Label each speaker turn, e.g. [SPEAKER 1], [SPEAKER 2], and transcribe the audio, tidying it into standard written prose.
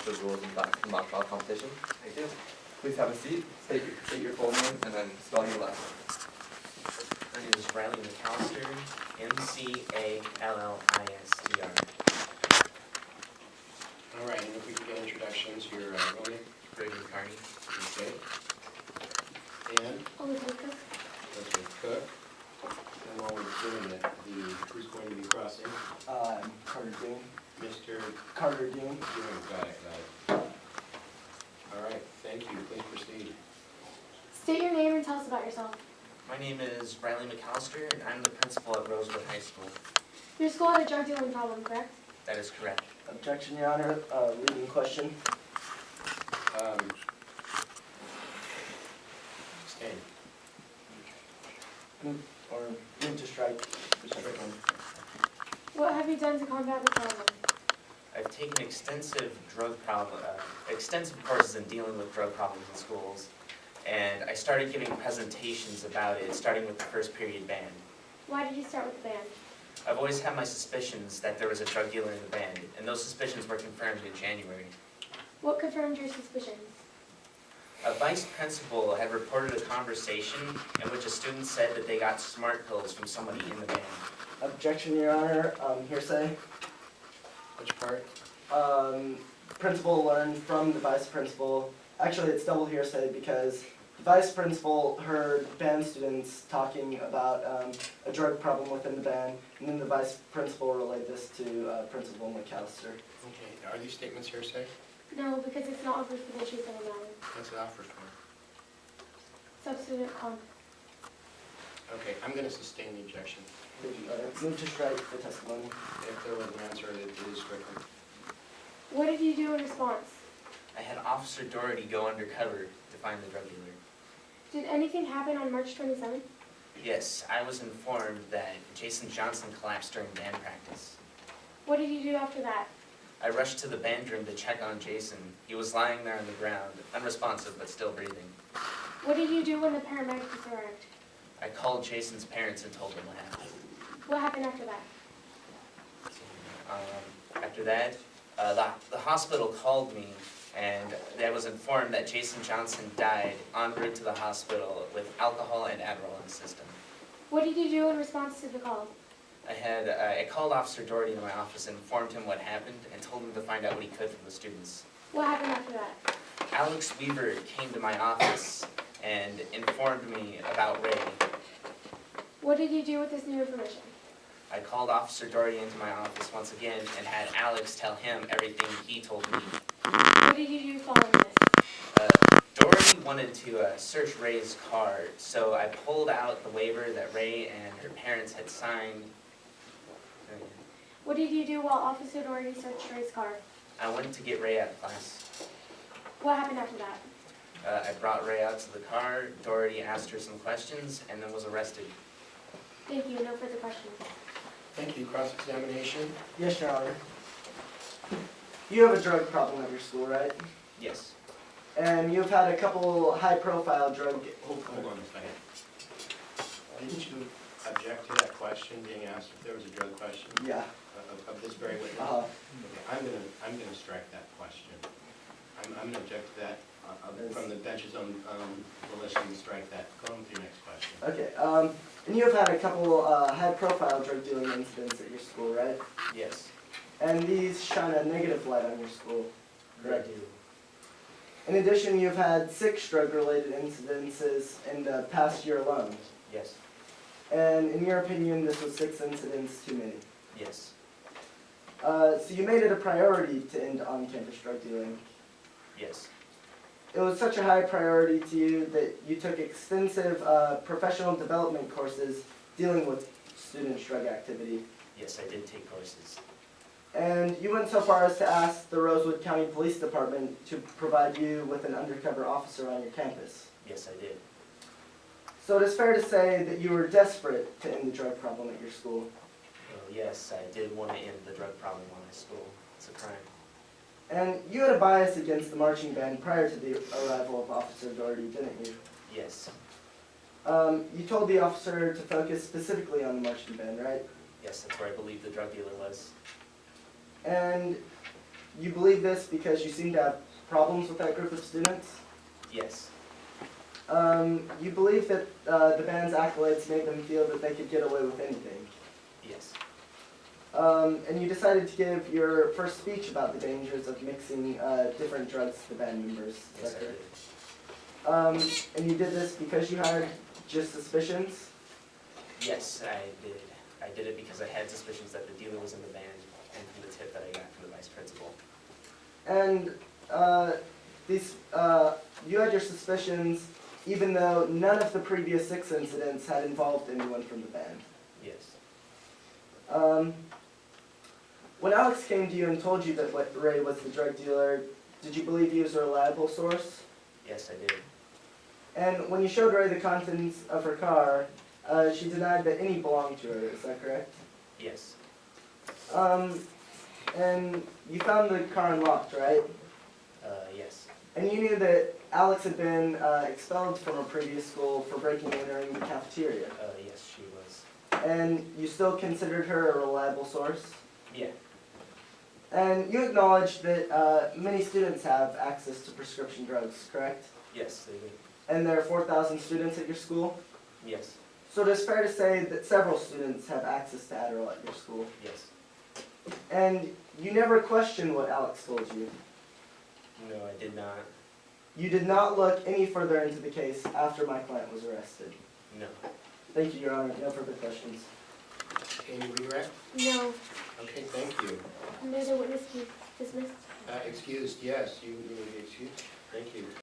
[SPEAKER 1] the rules of the mock trial competition?
[SPEAKER 2] I do.
[SPEAKER 1] Please have a seat. State your full name and then spell your last name.
[SPEAKER 2] My name is Riley McAllister, McAllistr.
[SPEAKER 3] All right, and if we could get introductions, your real name,
[SPEAKER 2] Brady McCartney.
[SPEAKER 3] okay, and
[SPEAKER 4] Elizabeth Cook.
[SPEAKER 3] Elizabeth Cook. And while we're doing it, who's going to be crossing?
[SPEAKER 5] Carter Dean.
[SPEAKER 3] Mr.
[SPEAKER 5] Carter Dean.
[SPEAKER 3] Ewing, got it. All right, thank you, please proceed.
[SPEAKER 4] State your name and tell us about yourself.
[SPEAKER 2] My name is Riley McAllister, and I'm the principal at Rosewood High School.
[SPEAKER 4] Your school had a drug dealing problem, correct?
[SPEAKER 2] That is correct.
[SPEAKER 5] Objection, Your Honor. Leading question.
[SPEAKER 3] Stand.
[SPEAKER 5] Move to strike.
[SPEAKER 3] Strike one.
[SPEAKER 4] What have you done to combat the problem?
[SPEAKER 2] I've taken extensive courses in dealing with drug problems in schools, and I started giving presentations about it, starting with the first period band.
[SPEAKER 4] Why did you start with the band?
[SPEAKER 2] I've always had my suspicions that there was a drug dealer in the band, and those suspicions were confirmed in January.
[SPEAKER 4] What confirmed your suspicions?
[SPEAKER 2] A vice principal had reported a conversation in which a student said that they got smart pills from somebody in the band.
[SPEAKER 5] Objection, Your Honor. Hearsay.
[SPEAKER 3] Which part?
[SPEAKER 5] Principal learned from the vice principal. Actually, it's double hearsay because the vice principal heard band students talking about a drug problem within the band, and then the vice principal relayed this to Principal McAllister.
[SPEAKER 3] Okay, are these statements hearsay?
[SPEAKER 4] No, because it's not offered for the truth of the matter.
[SPEAKER 3] What's it offered for?
[SPEAKER 4] Substitute comp.
[SPEAKER 3] Okay, I'm going to sustain the objection.
[SPEAKER 5] Move to strike the testimony.
[SPEAKER 3] If there was an answer, it is stricken.
[SPEAKER 4] What did you do in response?
[SPEAKER 2] I had Officer Doherty go undercover to find the drug dealer.
[SPEAKER 4] Did anything happen on March 27th?
[SPEAKER 2] Yes, I was informed that Jason Johnson collapsed during band practice.
[SPEAKER 4] What did you do after that?
[SPEAKER 2] I rushed to the band room to check on Jason. He was lying there on the ground, unresponsive but still breathing.
[SPEAKER 4] What did you do when the paramedics arrived?
[SPEAKER 2] I called Jason's parents and told them what happened.
[SPEAKER 4] What happened after that?
[SPEAKER 2] After that, the hospital called me, and I was informed that Jason Johnson died en route to the hospital with alcohol and Adderall in his system.
[SPEAKER 4] What did you do in response to the call?
[SPEAKER 2] I called Officer Doherty into my office and informed him what happened and told him to find out what he could from the students.
[SPEAKER 4] What happened after that?
[SPEAKER 2] Alex Weaver came to my office and informed me about Ray.
[SPEAKER 4] What did you do with this new information?
[SPEAKER 2] I called Officer Doherty into my office once again and had Alex tell him everything he told me.
[SPEAKER 4] What did you do following this?
[SPEAKER 2] Doherty wanted to search Ray's car, so I pulled out the waiver that Ray and her parents had signed.
[SPEAKER 4] What did you do while Officer Doherty searched Ray's car?
[SPEAKER 2] I went to get Ray out of class.
[SPEAKER 4] What happened after that?
[SPEAKER 2] I brought Ray out to the car, Doherty asked her some questions, and then was arrested.
[SPEAKER 4] Thank you. No further questions.
[SPEAKER 3] Thank you. Cross-examination?
[SPEAKER 5] Yes, Your Honor. You have a drug problem at your school, right?
[SPEAKER 2] Yes.
[SPEAKER 5] And you've had a couple high-profile drug...
[SPEAKER 3] Hold on a second. Didn't you object to that question being asked if there was a drug question
[SPEAKER 5] Yeah.
[SPEAKER 3] of this very witness?
[SPEAKER 5] Uh-huh.
[SPEAKER 3] Okay, I'm gonna strike that question. I'm gonna object to that from the bench's own volition to strike that. Go on with your next question.
[SPEAKER 5] Okay, and you have had a couple high-profile drug dealing incidents at your school, right?
[SPEAKER 2] Yes.
[SPEAKER 5] And these shine a negative light on your school,
[SPEAKER 2] I
[SPEAKER 5] correct?
[SPEAKER 2] do.
[SPEAKER 5] In addition, you've had 6 drug-related incidences in the past year alone.
[SPEAKER 2] Yes.
[SPEAKER 5] And in your opinion, this was 6 incidents too many.
[SPEAKER 2] Yes.
[SPEAKER 5] So you made it a priority to end on-campus drug dealing.
[SPEAKER 2] Yes.
[SPEAKER 5] It was such a high priority to you that you took extensive professional development courses dealing with students' drug activity.
[SPEAKER 2] Yes, I did take courses.
[SPEAKER 5] And you went so far as to ask the Rosewood County Police Department to provide you with an undercover officer on your campus.
[SPEAKER 2] Yes, I did.
[SPEAKER 5] So it is fair to say that you were desperate to end the drug problem at your school.
[SPEAKER 2] Well, yes, I did want to end the drug problem on my school. It's a crime.
[SPEAKER 5] And you had a bias against the marching band prior to the arrival of Officer Doherty, didn't you?
[SPEAKER 2] Yes.
[SPEAKER 5] You told the officer to focus specifically on the marching band, right?
[SPEAKER 2] Yes, that's where I believe the drug dealer was.
[SPEAKER 5] And you believe this because you seem to have problems with that group of students?
[SPEAKER 2] Yes,
[SPEAKER 5] You believe that the band's accolades made them feel that they could get away with anything.
[SPEAKER 2] yes,
[SPEAKER 5] And you decided to give your first speech about the dangers of mixing different drugs to the band members. Is
[SPEAKER 2] yes,
[SPEAKER 5] that
[SPEAKER 2] I
[SPEAKER 5] correct?
[SPEAKER 2] did.
[SPEAKER 5] And you did this because you had just suspicions?
[SPEAKER 2] Yes, I did. I did it because I had suspicions that the dealer was in the band and from the tip that I got from the vice principal.
[SPEAKER 5] And you had your suspicions even though none of the previous 6 incidents had involved anyone from the band.
[SPEAKER 2] Yes,
[SPEAKER 5] When Alex came to you and told you that Ray was the drug dealer, did you believe he was a reliable source?
[SPEAKER 2] yes, I did.
[SPEAKER 5] And when you showed Ray the contents of her car, she denied that any belonged to her, is that correct?
[SPEAKER 2] Yes,
[SPEAKER 5] And you found the car unlocked, right?
[SPEAKER 2] yes,
[SPEAKER 5] And you knew that Alex had been expelled from a previous school for breaking and entering the cafeteria.
[SPEAKER 2] yes, she was.
[SPEAKER 5] And you still considered her a reliable source?
[SPEAKER 2] Yeah,
[SPEAKER 5] And you acknowledged that many students have access to prescription drugs, correct?
[SPEAKER 2] yes, they did.
[SPEAKER 5] And there are 4,000 students at your school?
[SPEAKER 2] Yes,
[SPEAKER 5] So it is fair to say that several students have access to Adderall at your school.
[SPEAKER 2] yes.
[SPEAKER 5] And you never questioned what Alex told you.
[SPEAKER 2] No, I did not.
[SPEAKER 5] You did not look any further into the case after my client was arrested.
[SPEAKER 2] No.
[SPEAKER 5] Thank you, Your Honor. No further questions.
[SPEAKER 3] Any redirect?
[SPEAKER 4] No.
[SPEAKER 3] Okay, thank you.
[SPEAKER 4] There's a witness case dismissed.
[SPEAKER 3] Excused, yes, you will be excused. Thank you.